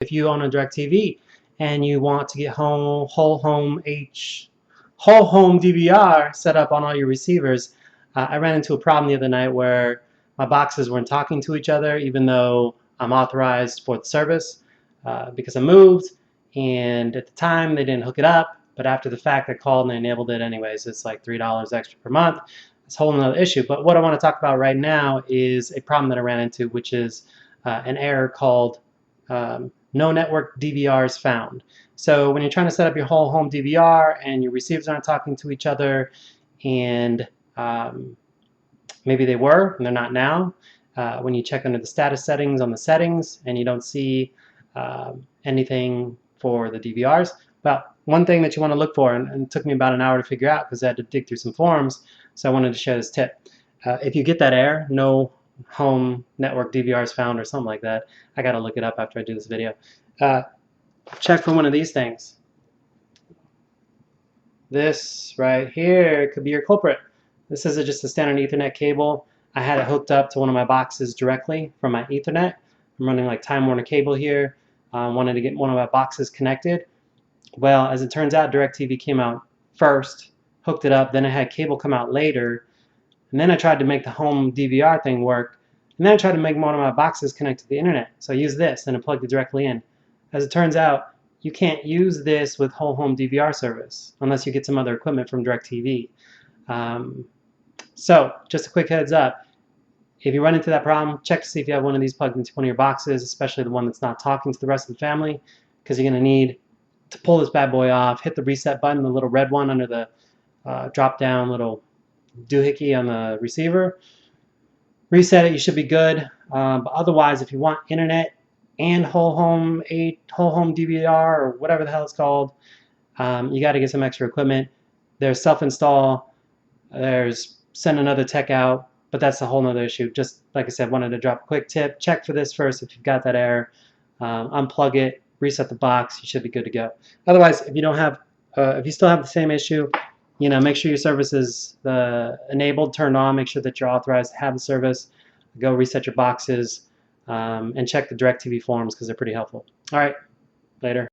If you own a DirecTV and you want to get whole home DVR set up on all your receivers, I ran into a problem the other night where my boxes weren't talking to each other, even though I'm authorized for the service because I moved, and at the time they didn't hook it up, but after the fact I called and they enabled it anyways. It's like $3 extra per month. It's a whole nother issue. But what I want to talk about right now is a problem that I ran into, which is an error called no network DVRs found. So when you're trying to set up your whole home DVR and your receivers aren't talking to each other, and maybe they were and they're not now, when you check under the status settings on the settings and you don't see anything for the DVRs, well, one thing that you want to look for, and it took me about an hour to figure out because I had to dig through some forums, so I wanted to share this tip. If you get that error, no home network DVRs found or something like that, I gotta look it up after I do this video. Check for one of these things. This right here could be your culprit. This is just a standard Ethernet cable. I had it hooked up to one of my boxes directly from my Ethernet. I'm running like Time Warner cable here. Wanted to get one of my boxes connected. Well, as it turns out, DirecTV came out first, hooked it up, then I had cable come out later, and then I tried to make the home DVR thing work, and then I tried to make one of my boxes connect to the internet. So I used this and I plugged it directly in. As it turns out, you can't use this with whole home DVR service unless you get some other equipment from DirecTV. So just a quick heads up, if you run into that problem, check to see if you have one of these plugged into one of your boxes, especially the one that's not talking to the rest of the family, because you're going to need to pull this bad boy off, hit the reset button, the little red one under the drop down little doohickey on the receiver. Reset it, you should be good. But otherwise, if you want internet and whole home DVR or whatever the hell it's called, you got to get some extra equipment. There's self-install, there's send another tech out, but that's a whole nother issue. Just like I said, wanted to drop a quick tip. Check for this first if you've got that error. Unplug it, reset the box, you should be good to go. Otherwise, if you don't have, if you still have the same issue, make sure your service is enabled, turned on, make sure that you're authorized to have the service. Go reset your boxes and check the DirecTV forums because they're pretty helpful. All right, later.